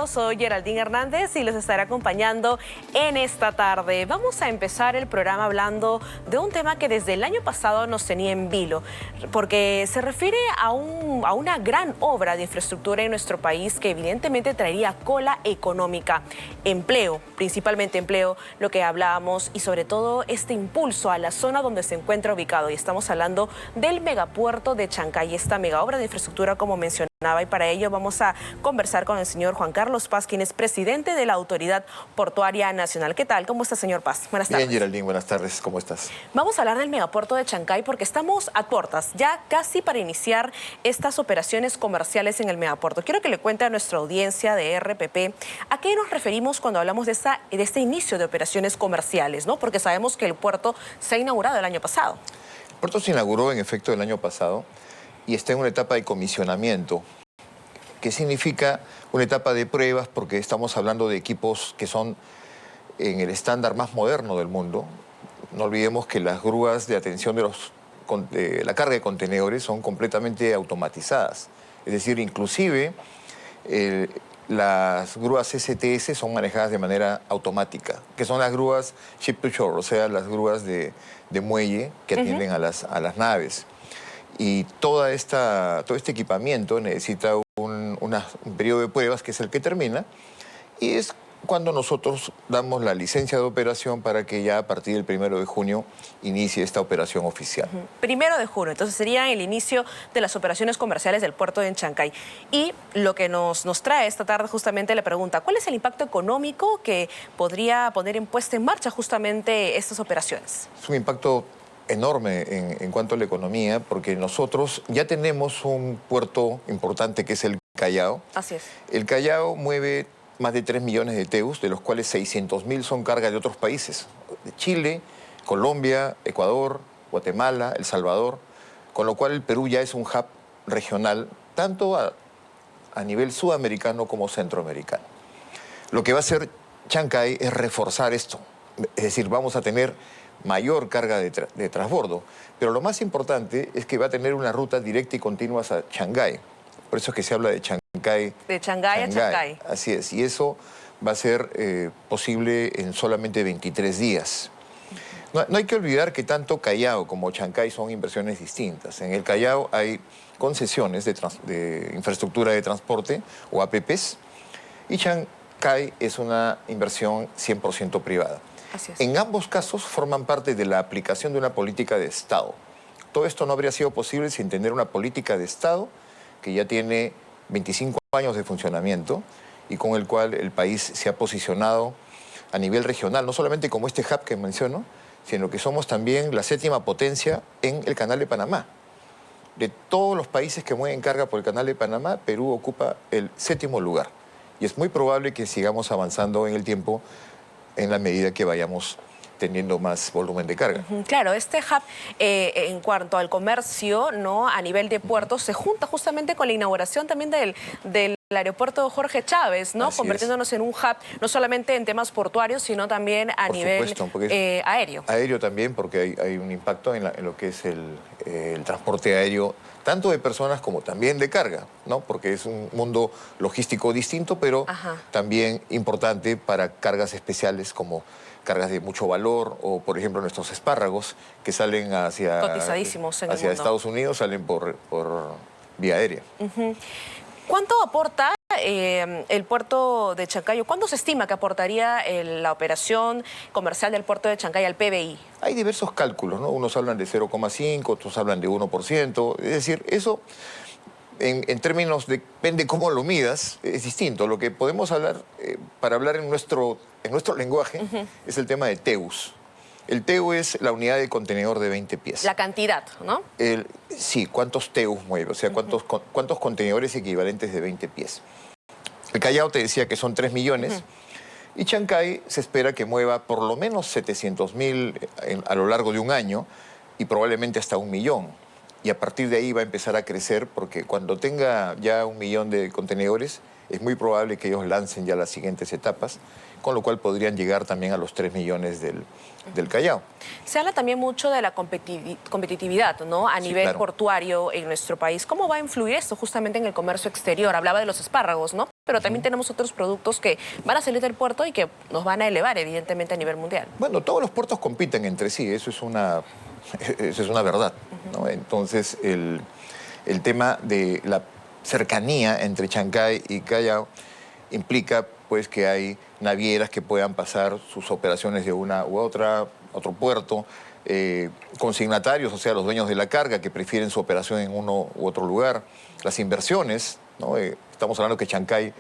Soy Geraldine Hernández y los estaré acompañando en esta tarde. Vamos a empezar el programa hablando de un tema que desde el año pasado nos tenía en vilo, porque se refiere a una gran obra de infraestructura en nuestro país que evidentemente traería cola económica, empleo, principalmente empleo, lo que hablábamos, y sobre todo este impulso a la zona donde se encuentra ubicado. Y estamos hablando del megapuerto de Chancay, esta mega obra de infraestructura, como mencionaba, y para ello vamos a conversar con el señor Juan Carlos Paz, quien es presidente de la Autoridad Portuaria Nacional. ¿Qué tal? ¿Cómo está, señor Paz? Buenas tardes. Bien, Geraldine, buenas tardes. ¿Cómo estás? Vamos a hablar del megapuerto de Chancay porque estamos a puertas, ya casi para iniciar estas operaciones comerciales en el megapuerto. Quiero que le cuente a nuestra audiencia de RPP a qué nos referimos cuando hablamos de este inicio de operaciones comerciales, ¿no? Porque sabemos que el puerto se ha inaugurado el año pasado. El puerto se inauguró en efecto el año pasado y está en una etapa de comisionamiento, que significa una etapa de pruebas porque estamos hablando de equipos que son en el estándar más moderno del mundo. No olvidemos que las grúas de atención de la carga de contenedores son completamente automatizadas. Es decir, inclusive las grúas STS son manejadas de manera automática, que son las grúas ship to shore, o sea, las grúas de muelle que atienden a las naves. Y todo este equipamiento necesita un periodo de pruebas que es el que termina, y es cuando nosotros damos la licencia de operación para que ya a partir del 1 de junio inicie esta operación oficial. 1 de junio, entonces sería el inicio de las operaciones comerciales del puerto de Chancay. Y lo que nos trae esta tarde justamente la pregunta, ¿cuál es el impacto económico que podría poner puesta en marcha justamente estas operaciones? Es un impacto enorme en cuanto a la economía, porque nosotros ya tenemos un puerto importante que es el Callao. Así es. El Callao mueve más de 3 millones de TEUs, de los cuales 600.000 son carga de otros países, de Chile, Colombia, Ecuador, Guatemala, El Salvador, con lo cual el Perú ya es un hub regional, tanto a nivel sudamericano como centroamericano. Lo que va a hacer Chancay es reforzar esto, es decir, vamos a tener mayor carga de transbordo, pero lo más importante es que va a tener una ruta directa y continua hacia Shanghái. Por eso es que se habla de Chancay. De Shanghái a Chancay. Así es, y eso va a ser posible en solamente 23 días. No hay que olvidar que tanto Callao como Chancay son inversiones distintas. En el Callao hay concesiones de infraestructura de transporte, o APPs, y Chancay es una inversión 100% privada. Así es. En ambos casos forman parte de la aplicación de una política de Estado. Todo esto no habría sido posible sin tener una política de Estado que ya tiene 25 años de funcionamiento y con el cual el país se ha posicionado a nivel regional, no solamente como este hub que menciono, sino que somos también la 7ª potencia en el Canal de Panamá. De todos los países que mueven carga por el Canal de Panamá, Perú ocupa el 7º lugar. Y es muy probable que sigamos avanzando en el tiempo en la medida que vayamos teniendo más volumen de carga. Claro, este hub en cuanto al comercio, ¿no?, a nivel de puertos, se junta justamente con la inauguración también del aeropuerto Jorge Chávez, ¿no? Convirtiéndonos en un hub no solamente en temas portuarios, sino también a nivel aéreo. Aéreo también, porque hay un impacto en lo que es el transporte aéreo, tanto de personas como también de carga, ¿no? Porque es un mundo logístico distinto, pero también importante para cargas especiales como cargas de mucho valor, o por ejemplo nuestros espárragos que salen cotizadísimos en el mundo. Estados Unidos, salen por vía aérea. ¿Cuánto aporta el puerto de Chancay? ¿Cuánto se estima que aportaría la operación comercial del puerto de Chancay al PBI? Hay diversos cálculos, ¿no? Unos hablan de 0,5, otros hablan de 1%. Es decir, eso en términos de, depende cómo lo midas, es distinto. Lo que podemos hablar, para hablar en nuestro lenguaje, es el tema de TEUs. El TEU es la unidad de contenedor de 20 pies. La cantidad, ¿no? Sí, ¿cuántos TEUs mueve? O sea, ¿cuántos contenedores equivalentes de 20 pies? El Callao te decía que son 3 millones. Y Chancay se espera que mueva por lo menos 700.000 a lo largo de un año y probablemente hasta 1 millón. Y a partir de ahí va a empezar a crecer, porque cuando tenga ya 1 millón de contenedores, es muy probable que ellos lancen ya las siguientes etapas, con lo cual podrían llegar también a los 3 millones del Callao. Se habla también mucho de la competitividad, ¿no?, a nivel portuario en nuestro país. ¿Cómo va a influir esto justamente en el comercio exterior? Hablaba de los espárragos, ¿no? pero también tenemos otros productos que van a salir del puerto y que nos van a elevar, evidentemente, a nivel mundial. Bueno, todos los puertos compiten entre sí, eso es una verdad, ¿no? Entonces, el tema de la cercanía entre Chancay y Callao implica pues que hay navieras que puedan pasar sus operaciones de una u otra, otro puerto, consignatarios, o sea, los dueños de la carga que prefieren su operación en uno u otro lugar, las inversiones, ¿no? Estamos hablando que Chancay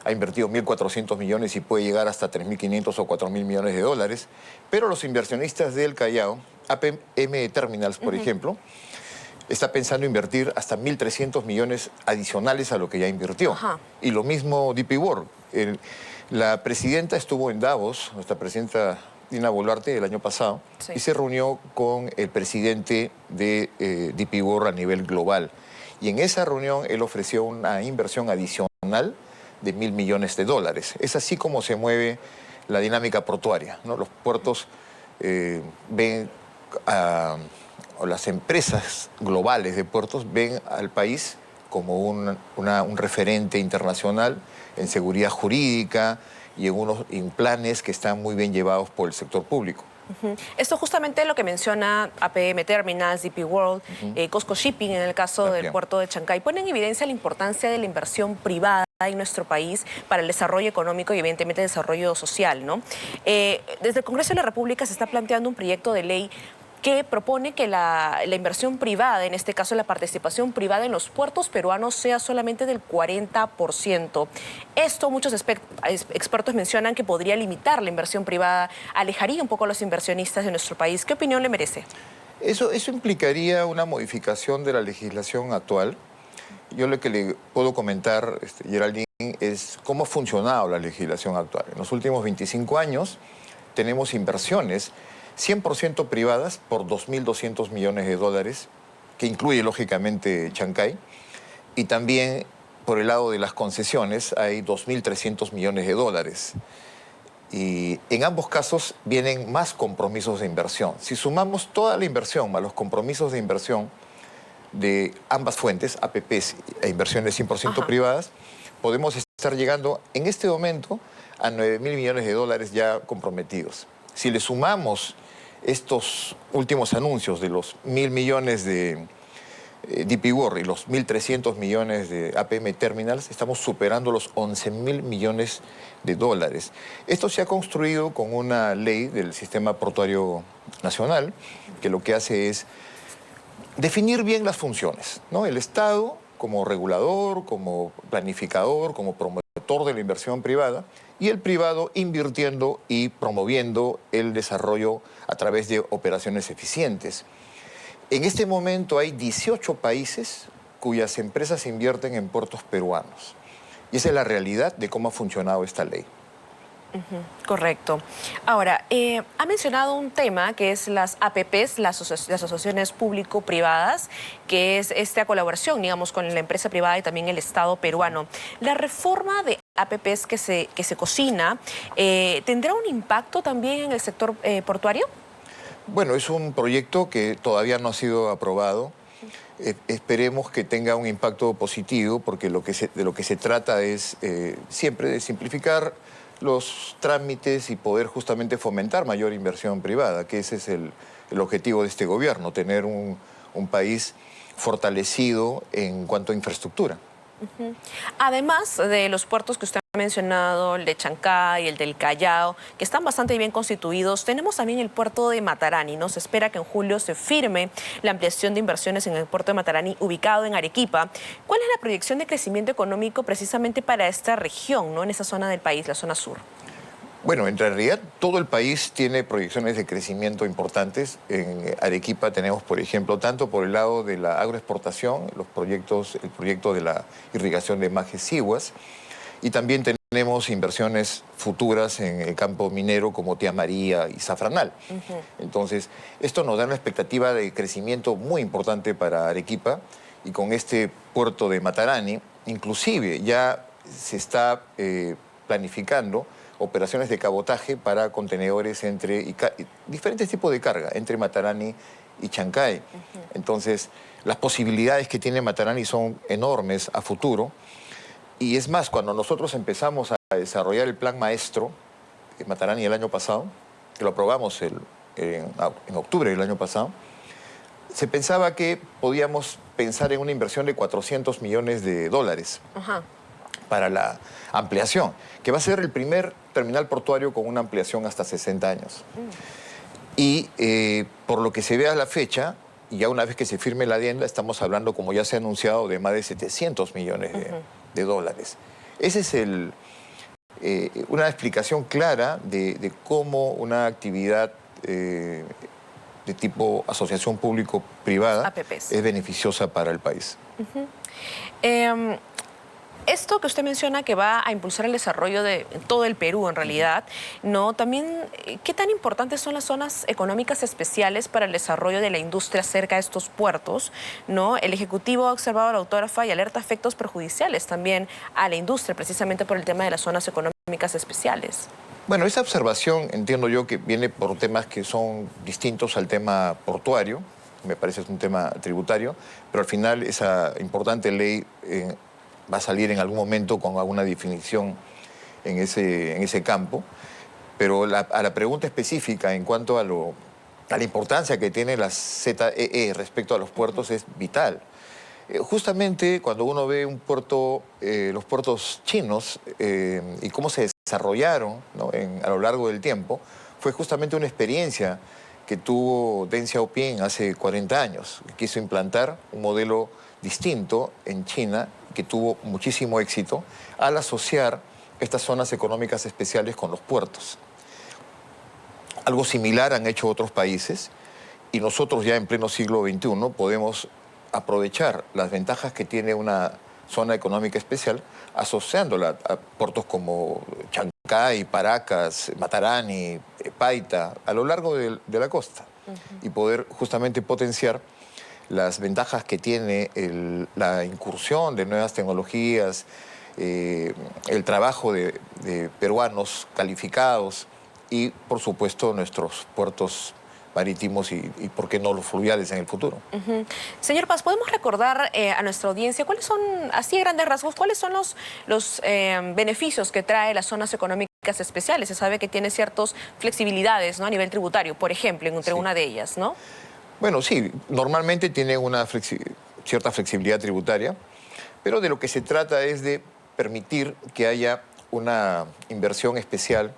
ha invertido 1.400 millones y puede llegar hasta 3.500 o 4.000 millones de dólares, pero los inversionistas del Callao, APM Terminals, por ejemplo, está pensando invertir hasta 1.300 millones adicionales a lo que ya invirtió. Ajá. Y lo mismo DP World. La presidenta estuvo en Davos, nuestra presidenta Dina Boluarte, el año pasado, sí, y se reunió con el presidente de DP World a nivel global. Y en esa reunión él ofreció una inversión adicional de 1.000 millones de dólares. Es así como se mueve la dinámica portuaria, ¿no? Los puertos ven o las empresas globales de puertos ven al país como un referente internacional en seguridad jurídica y en planes que están muy bien llevados por el sector público. Esto justamente es lo que menciona APM Terminals, DP World, Cosco Shipping en el caso del puerto de Chancay. Pone en evidencia la importancia de la inversión privada en nuestro país para el desarrollo económico y evidentemente el desarrollo social, ¿no? Desde el Congreso de la República se está planteando un proyecto de ley que propone que la inversión privada, en este caso la participación privada en los puertos peruanos, sea solamente del 40%. Esto muchos expertos mencionan que podría limitar la inversión privada, alejaría un poco a los inversionistas de nuestro país. ¿Qué opinión le merece? Eso implicaría una modificación de la legislación actual. Yo lo que le puedo comentar, Geraldine, es cómo ha funcionado la legislación actual. En los últimos 25 años tenemos inversiones 100% privadas por 2.200 millones de dólares, que incluye lógicamente Chancay, y también por el lado de las concesiones hay 2.300 millones de dólares. Y en ambos casos vienen más compromisos de inversión. Si sumamos toda la inversión más los compromisos de inversión de ambas fuentes, APPs e inversiones 100% privadas, podemos estar llegando en este momento a 9.000 millones de dólares ya comprometidos. Si le sumamos estos últimos anuncios de los 1.000 millones de DP World y los 1.300 millones de APM Terminals, estamos superando los 11.000 millones de dólares. Esto se ha construido con una ley del Sistema Portuario Nacional, que lo que hace es definir bien las funciones, ¿no? El Estado como regulador, como planificador, como promotor de la inversión privada, y el privado invirtiendo y promoviendo el desarrollo a través de operaciones eficientes. En este momento hay 18 países cuyas empresas invierten en puertos peruanos. Y esa es la realidad de cómo ha funcionado esta ley. Correcto. Ahora, ha mencionado un tema que es las APPs, las asociaciones público-privadas, que es esta colaboración, digamos, con la empresa privada y también el Estado peruano. La reforma de APPs que se cocina, ¿tendrá un impacto también en el sector portuario? Bueno, es un proyecto que todavía no ha sido aprobado. Esperemos que tenga un impacto positivo, porque de lo que se trata es siempre de simplificar los trámites y poder justamente fomentar mayor inversión privada, que ese es el objetivo de este gobierno, tener un país fortalecido en cuanto a infraestructura. Además de los puertos que usted ha mencionado, el de Chancay, el del Callao, que están bastante bien constituidos, tenemos también el puerto de Matarani, ¿no? Se espera que en julio se firme la ampliación de inversiones en el puerto de Matarani, ubicado en Arequipa. ¿Cuál es la proyección de crecimiento económico precisamente para esta región, ¿no? En esa zona del país, la zona sur? Bueno, en realidad todo el país tiene proyecciones de crecimiento importantes. En Arequipa tenemos, por ejemplo, tanto por el lado de la agroexportación, el proyecto de la irrigación de Majes Siguas, y también tenemos inversiones futuras en el campo minero como Tía María y Zafranal. Entonces, esto nos da una expectativa de crecimiento muy importante para Arequipa, y con este puerto de Matarani, inclusive ya se está planificando operaciones de cabotaje para contenedores y diferentes tipos de carga entre Matarani y Chancay. Entonces, las posibilidades que tiene Matarani son enormes a futuro. Y es más, cuando nosotros empezamos a desarrollar el plan maestro en Matarani el año pasado, que lo aprobamos en octubre del año pasado, se pensaba que podíamos pensar en una inversión de 400 millones de dólares Ajá. para la ampliación, que va a ser el primer terminal portuario con una ampliación hasta 60 años. Y por lo que se ve a la fecha, y ya una vez que se firme la adenda, estamos hablando, como ya se ha anunciado, de más de 700 millones de dólares. Ese es una explicación clara de cómo una actividad de tipo asociación público-privada APPs. es beneficiosa para el país. Esto que usted menciona que va a impulsar el desarrollo de todo el Perú, en realidad, ¿no? También, ¿qué tan importantes son las zonas económicas especiales para el desarrollo de la industria cerca de estos puertos, ¿no? El Ejecutivo ha observado a la autógrafa y alerta efectos perjudiciales también a la industria, precisamente por el tema de las zonas económicas especiales. Bueno, esa observación entiendo yo que viene por temas que son distintos al tema portuario, me parece que es un tema tributario, pero al final esa importante ley va a salir en algún momento con alguna definición en ese campo. Pero a la pregunta específica en cuanto a la importancia que tiene la ZEE respecto a los puertos es vital. Justamente cuando uno ve un puerto, los puertos chinos y cómo se desarrollaron, ¿no? A lo largo del tiempo, fue justamente una experiencia que tuvo Deng Xiaoping hace 40 años. Quiso implantar un modelo distinto en China que tuvo muchísimo éxito al asociar estas zonas económicas especiales con los puertos. Algo similar han hecho otros países y nosotros ya en pleno siglo XXI podemos aprovechar las ventajas que tiene una zona económica especial asociándola a puertos como Chancay, Paracas, Matarani, Paita, a lo largo de la costa y poder justamente potenciar las ventajas que tiene la incursión de nuevas tecnologías, el trabajo de peruanos calificados y, por supuesto, nuestros puertos marítimos y, ¿por qué no, los fluviales en el futuro? Señor Paz, ¿podemos recordar a nuestra audiencia cuáles son, así a grandes rasgos, cuáles son los beneficios que trae las zonas económicas especiales? Se sabe que tiene ciertas flexibilidades, ¿no? A nivel tributario, por ejemplo, entre una de ellas, ¿no? Bueno, sí, normalmente tiene una cierta flexibilidad tributaria, pero de lo que se trata es de permitir que haya una inversión especial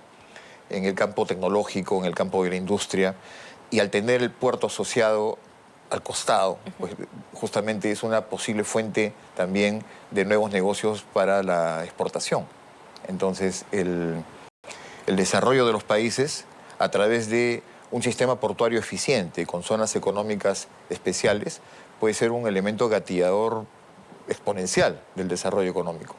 en el campo tecnológico, en el campo de la industria, y al tener el puerto asociado al costado, pues justamente es una posible fuente también de nuevos negocios para la exportación. Entonces, el desarrollo de los países a través de un sistema portuario eficiente con zonas económicas especiales puede ser un elemento gatillador exponencial del desarrollo económico.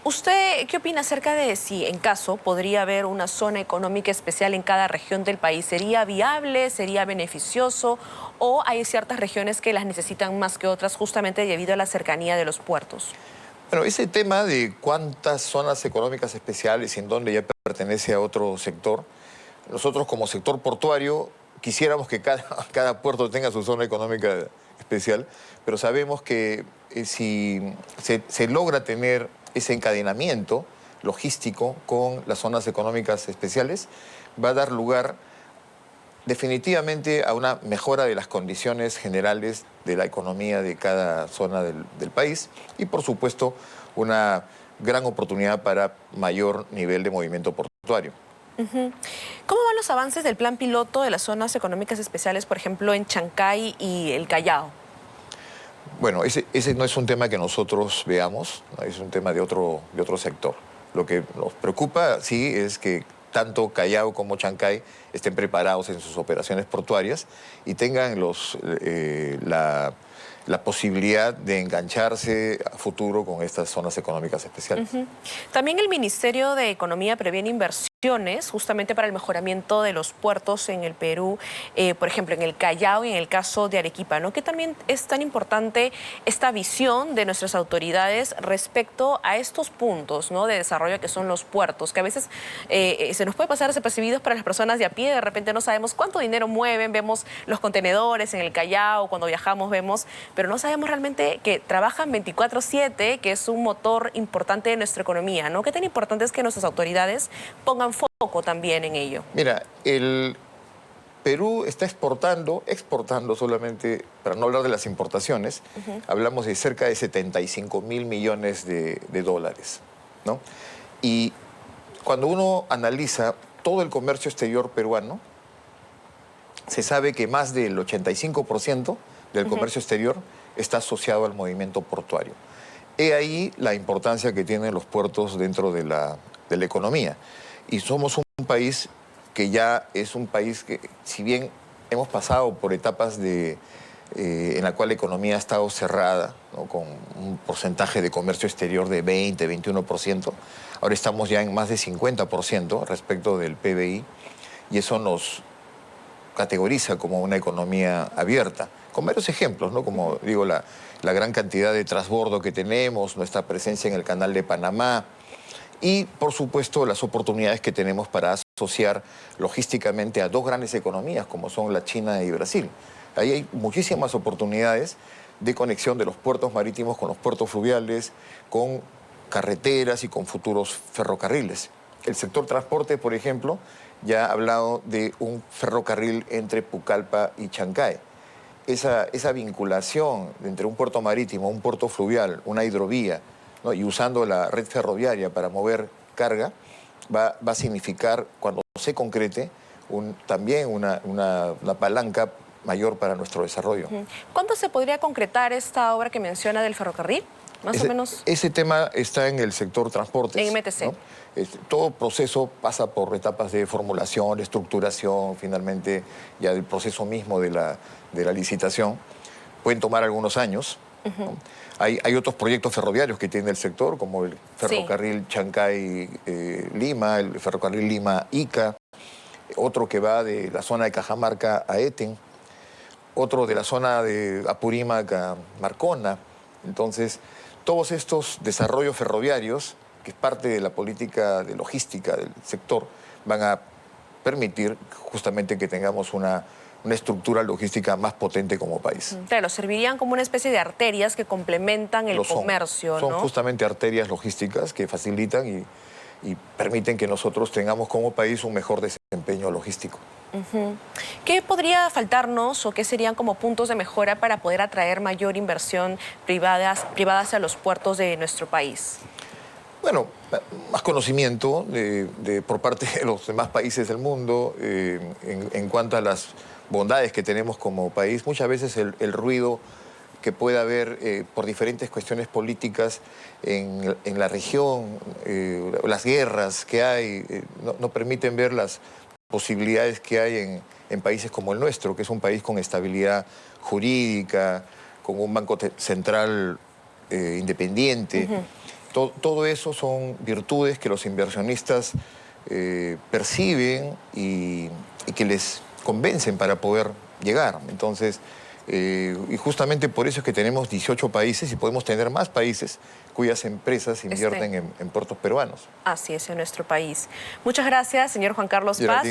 ¿Usted qué opina acerca de si en caso podría haber una zona económica especial en cada región del país? ¿Sería viable? ¿Sería beneficioso? ¿O hay ciertas regiones que las necesitan más que otras justamente debido a la cercanía de los puertos? Bueno, ese tema de cuántas zonas económicas especiales y en dónde ya pertenece a otro sector, nosotros como sector portuario quisiéramos que cada puerto tenga su zona económica especial, pero sabemos que si se logra tener ese encadenamiento logístico con las zonas económicas especiales, va a dar lugar definitivamente a una mejora de las condiciones generales de la economía de cada zona del país y, por supuesto, una gran oportunidad para mayor nivel de movimiento portuario. ¿Cómo van los avances del plan piloto de las zonas económicas especiales, por ejemplo, en Chancay y el Callao? Bueno, ese no es un tema que nosotros veamos, ¿no? Es un tema de otro sector. Lo que nos preocupa, sí, es que tanto Callao como Chancay estén preparados en sus operaciones portuarias y tengan la posibilidad de engancharse a futuro con estas zonas económicas especiales. También el Ministerio de Economía previene inversión justamente para el mejoramiento de los puertos en el Perú, por ejemplo, en el Callao y en el caso de Arequipa, ¿no? Que también es tan importante esta visión de nuestras autoridades respecto a estos puntos, ¿no?, de desarrollo que son los puertos, que a veces se nos puede pasar desapercibidos para las personas de a pie. De repente no sabemos cuánto dinero mueven, vemos los contenedores en el Callao, cuando viajamos vemos, pero no sabemos realmente que trabajan 24/7, que es un motor importante de nuestra economía, ¿no? Qué tan importante es que nuestras autoridades pongan foco también en ello. Mira, el Perú está exportando solamente, para no hablar de las importaciones, hablamos de cerca de 75.000 millones de dólares, ¿no? Y cuando uno analiza todo el comercio exterior peruano, se sabe que más del 85% del comercio exterior está asociado al movimiento portuario. He ahí la importancia que tienen los puertos dentro de la economía. Y somos un país que ya es un país que, si bien hemos pasado por etapas en la cual la economía ha estado cerrada, ¿no?, con un porcentaje de comercio exterior de 20, 21%, ahora estamos ya en más de 50% respecto del PBI, y eso nos categoriza como una economía abierta, con varios ejemplos, ¿no? Como digo, la gran cantidad de transbordo que tenemos, nuestra presencia en el Canal de Panamá, y, por supuesto, las oportunidades que tenemos para asociar logísticamente a dos grandes economías, como son la China y Brasil. Ahí hay muchísimas oportunidades de conexión de los puertos marítimos con los puertos fluviales, con carreteras y con futuros ferrocarriles. El sector transporte, por ejemplo, ya ha hablado de un ferrocarril entre Pucallpa y Chancay. Esa vinculación entre un puerto marítimo, un puerto fluvial, una hidrovía, ¿no?, y usando la red ferroviaria para mover carga, va a significar, cuando se concrete, también una palanca mayor para nuestro desarrollo. ¿Cuándo se podría concretar esta obra que menciona del ferrocarril? Más o menos. Ese tema está en el sector transportes. En MTC. ¿No? Todo proceso pasa por etapas de formulación, de estructuración, finalmente ya del proceso mismo de la licitación. Pueden tomar algunos años. ¿No? Hay otros proyectos ferroviarios que tiene el sector, como el ferrocarril Chancay-Lima, el ferrocarril Lima-Ica, otro que va de la zona de Cajamarca a Eten, otro de la zona de Apurímac a Marcona. Entonces, todos estos desarrollos ferroviarios, que es parte de la política de logística del sector, van a permitir justamente que tengamos una estructura logística más potente como país. Claro, servirían como una especie de arterias que complementan el comercio, ¿no? Son justamente arterias logísticas que facilitan y permiten que nosotros tengamos como país un mejor desempeño logístico. ¿Qué podría faltarnos o qué serían como puntos de mejora para poder atraer mayor inversión privada hacia los puertos de nuestro país? Bueno, más conocimiento por parte de los demás países del mundo en cuanto a las bondades que tenemos como país. Muchas veces el ruido que pueda haber por diferentes cuestiones políticas en la región, las guerras que hay, no permiten ver las posibilidades que hay en países como el nuestro, que es un país con estabilidad jurídica, con un banco central independiente. Todo eso son virtudes que los inversionistas perciben y que les convencen para poder llegar. Entonces, y justamente por eso es que tenemos 18 países y podemos tener más países cuyas empresas invierten en puertos peruanos. Así es, en nuestro país. Muchas gracias, señor Juan Carlos Paz.